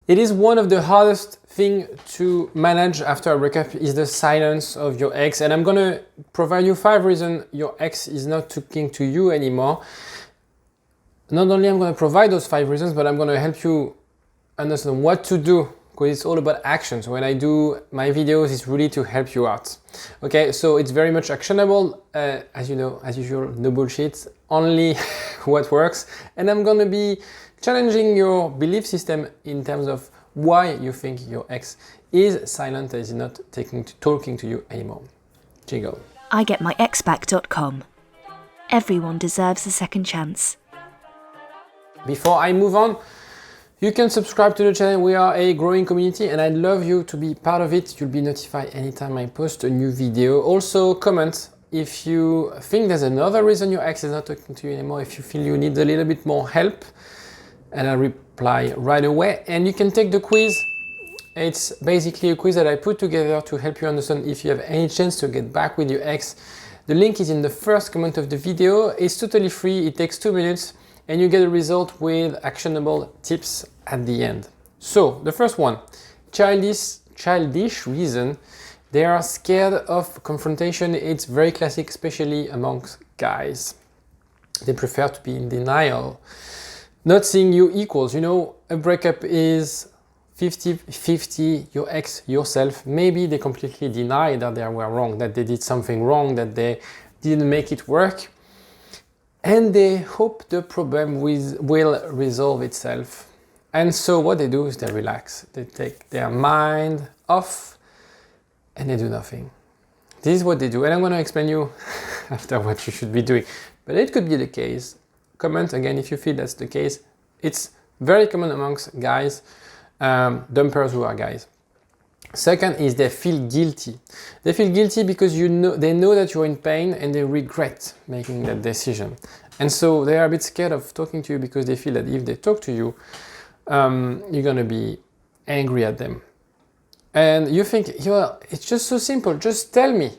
It is one of the hardest thing to manage after a breakup is the silence of your ex, and I'm gonna provide you 5 reasons your ex is not talking to you anymore. Not only I'm gonna provide those 5 reasons, but I'm gonna help you understand what to do, because it's all about action. So when I do my videos, it's really to help you out. Okay, so it's very much actionable. As you know, as usual, no bullshit, only what works. And I'm gonna be challenging your belief system in terms of why you think your ex is silent and is not talking to you anymore. Jingle. IGetMyExBack.com. Everyone deserves a second chance. Before I move on, you can subscribe to the channel. We are a growing community and I'd love you to be part of it. You'll be notified anytime I post a new video. Also comment if you think there's another reason your ex is not talking to you anymore, if you feel you need a little bit more help, and I'll reply right away. And you can take the quiz. It's basically a quiz that I put together to help you understand if you have any chance to get back with your ex. The link is in the first comment of the video. It's totally free. It takes 2 minutes. And you get a result with actionable tips at the end. So the first one, childish reason. They are scared of confrontation. It's very classic, especially amongst guys. They prefer to be in denial. Not seeing you equals. You know, a breakup is 50-50, your ex, yourself. Maybe they completely deny that they were wrong, that they did something wrong, that they didn't make it work. And they hope the problem will resolve itself. And so what they do is they relax. They take their mind off and they do nothing. This is what they do. And I'm going to explain you after what you should be doing. But it could be the case. Comment again if you feel that's the case. It's very common amongst guys, dumpers who are guys. Second is they feel guilty. They feel guilty because they know that you're in pain and they regret making that decision. And so they are a bit scared of talking to you because they feel that if they talk to you, you're gonna be angry at them. And you think, it's just so simple, just tell me.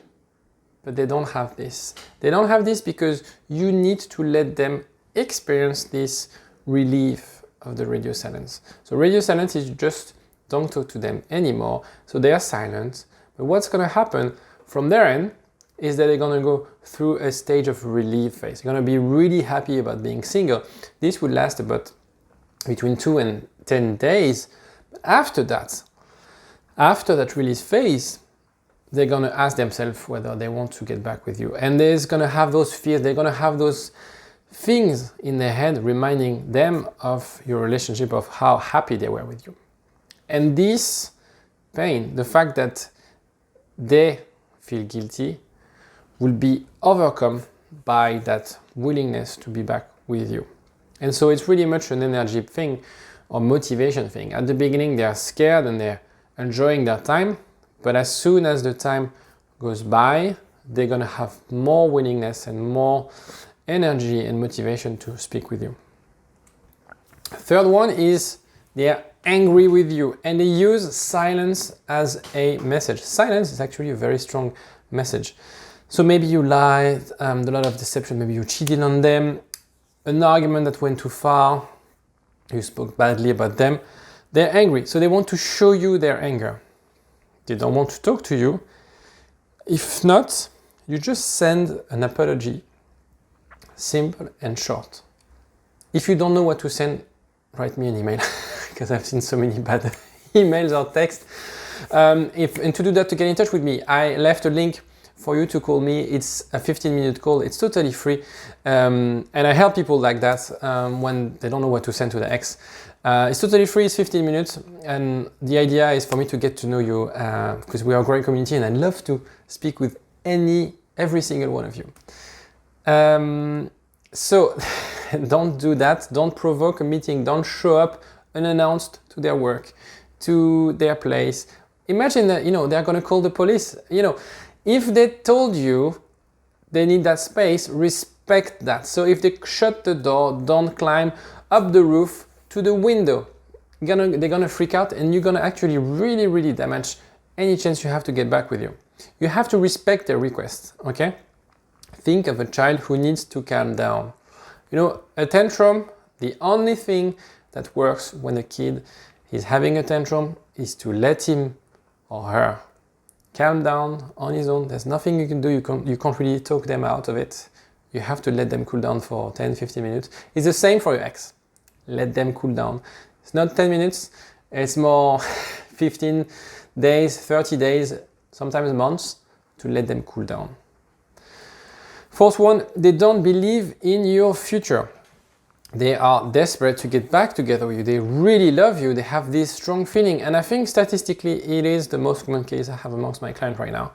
But they don't have this. They don't have this because you need to let them experience this relief of the radio silence. So radio silence is just don't talk to them anymore. So they are silent. But what's going to happen from their end is that they're going to go through a stage of relief phase. They're going to be really happy about being single. This will last about between 2 and 10 days. But after that release phase, they're going to ask themselves whether they want to get back with you. And they're going to have those fears. They're going to have those things in their head reminding them of your relationship, of how happy they were with you. And this pain, the fact that they feel guilty, will be overcome by that willingness to be back with you. And so it's really much an energy thing or motivation thing. At the beginning, they are scared and they're enjoying their time. But as soon as the time goes by, they're going to have more willingness and more energy and motivation to speak with you. Third one is they are angry with you and they use silence as a message. Silence is actually a very strong message. So maybe you lied, a lot of deception, maybe you cheated on them, an argument that went too far, you spoke badly about them. They're angry, so they want to show you their anger. They don't want to talk to you. If not, you just send an apology, simple and short. If you don't know what to send, write me an email. Because I've seen so many bad emails or text. And to do that, to get in touch with me, I left a link for you to call me. It's a 15-minute call. It's totally free. And I help people like that when they don't know what to send to their ex. It's totally free. It's 15 minutes. And the idea is for me to get to know you because we are a growing community and I'd love to speak with every single one of you. So don't do that. Don't provoke a meeting. Don't show up unannounced to their work, to their place. Imagine that, they're going to call the police. If they told you they need that space, respect that. So if they shut the door, don't climb up the roof to the window. They're going to freak out and you're going to actually really, really damage any chance you have to get back with you. You have to respect their request, okay? Think of a child who needs to calm down. A tantrum, the only thing that works when a kid he's having a tantrum is to let him or her calm down on his own. There's nothing you can do. You can't really talk them out of it. You have to let them cool down for 10-15 minutes. It's the same for your ex. Let them cool down. It's not 10 minutes. It's more 15 days, 30 days, sometimes months to let them cool down. Fourth one, they don't believe in your future. They are desperate to get back together with you. They really love you. They have this strong feeling. And I think statistically, it is the most common case I have amongst my clients right now.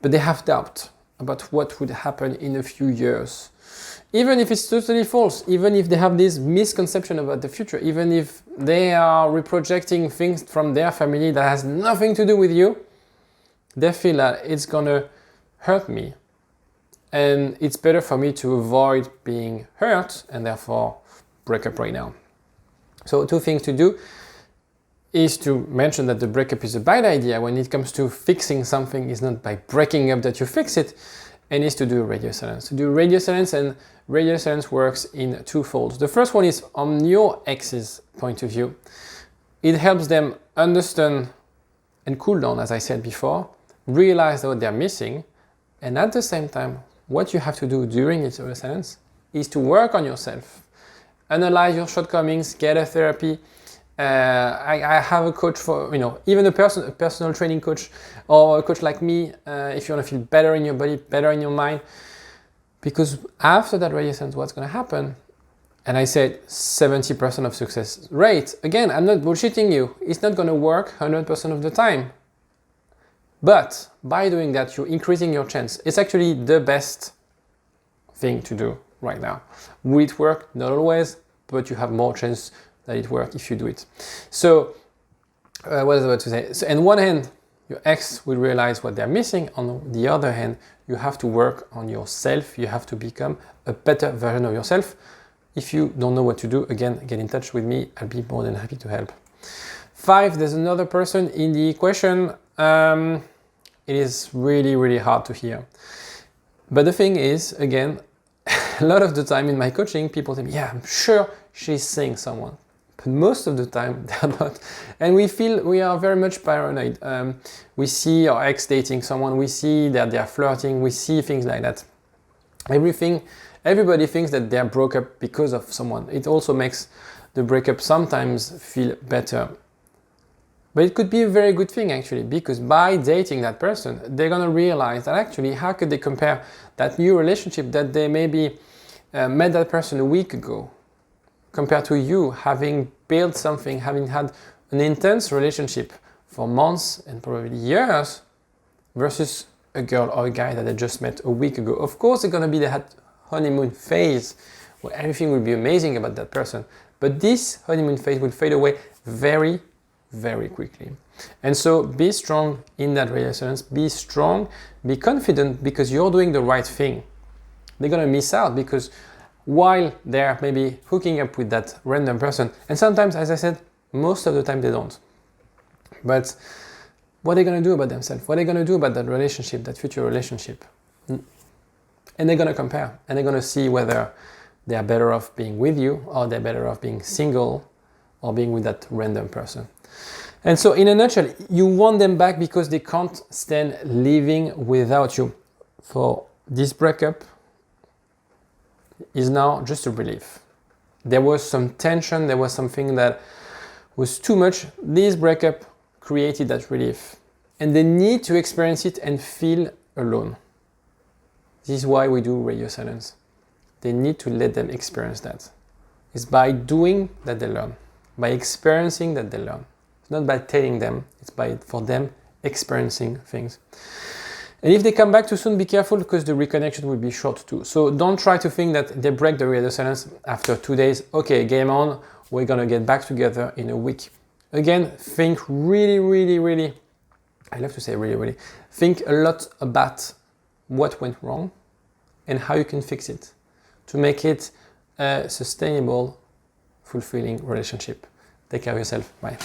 But they have doubt about what would happen in a few years. Even if it's totally false, even if they have this misconception about the future, even if they are reprojecting things from their family that has nothing to do with you, they feel that it's gonna hurt me. And it's better for me to avoid being hurt and therefore break up right now. So 2 things to do is to mention that the breakup is a bad idea. When it comes to fixing something, it's not by breaking up that you fix it, and is to do radio silence. To do radio silence, and radio silence works in 2 folds. The first one is on your ex's point of view. It helps them understand and cool down, as I said before, realize what they're missing, and at the same time, what you have to do during this radio silence is to work on yourself. Analyze your shortcomings, get a therapy. I have a coach for, even a personal training coach or a coach like me, if you want to feel better in your body, better in your mind. Because after that radio silence, what's going to happen? And I said 70% of success rate. Again, I'm not bullshitting you. It's not going to work 100% of the time. But by doing that, you're increasing your chance. It's actually the best thing to do right now. Will it work? Not always, but you have more chance that it works if you do it. So, what was I about to say? So, on one hand, your ex will realize what they're missing. On the other hand, you have to work on yourself. You have to become a better version of yourself. If you don't know what to do, again, get in touch with me. I'll be more than happy to help. 5, there's another person in the equation. It is really, really hard to hear. But the thing is, again, a lot of the time in my coaching, people tell me, yeah, I'm sure she's seeing someone. But most of the time, they're not. And we are very much paranoid. We see our ex dating someone, we see that they're flirting, we see things like that. Everybody thinks that they're broke up because of someone. It also makes the breakup sometimes feel better. But it could be a very good thing actually, because by dating that person, they're gonna realize that actually, how could they compare that new relationship that they maybe met that person a week ago, compared to you having built something, having had an intense relationship for months and probably years, versus a girl or a guy that they just met a week ago. Of course, it's gonna be that honeymoon phase where everything will be amazing about that person, but this honeymoon phase will fade away very, very quickly. And so be strong in that radio silence, be strong, be confident, because you're doing the right thing. They're gonna miss out because while they're maybe hooking up with that random person, and sometimes, as I said, most of the time they don't. But what are they gonna do about themselves? What are they gonna do about that relationship, that future relationship? And they're gonna compare, and they're gonna see whether they are better off being with you, or they're better off being single, or being with that random person. And so in a nutshell, you want them back because they can't stand living without you. For this breakup is now just a relief. There was some tension, there was something that was too much. This breakup created that relief. And they need to experience it and feel alone. This is why we do radio silence. They need to let them experience that. It's by doing that they learn. By experiencing that they learn. It's not by telling them, it's for them experiencing things. And if they come back too soon, be careful because the reconnection will be short too. So don't try to think that they break the radio silence after 2 days. Okay, game on, we're gonna get back together in a week. Again, think really, I love to say really, think a lot about what went wrong and how you can fix it to make it a sustainable, fulfilling relationship. Take care of yourself. Bye.